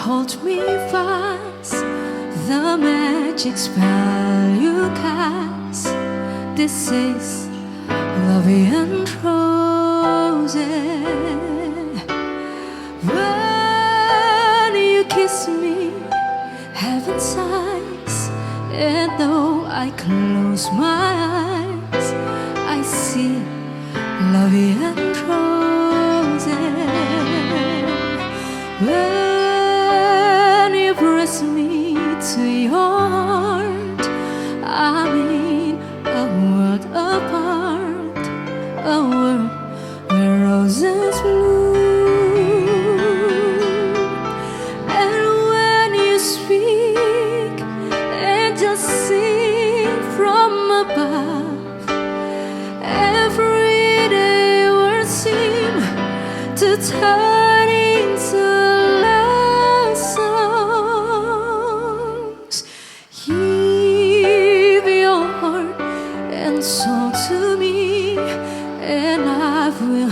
hold me fast, the magic spell you cast. This is love and roses. When you kiss me, heaven sighs, and though I close my eyes, I see love and roses. When you press me to your heart, I'm in a world apart, a world where roses bloom. And when you speak, angels sing from above. Every day words seem to turn into love songs. Give your heart and soul to me, and I will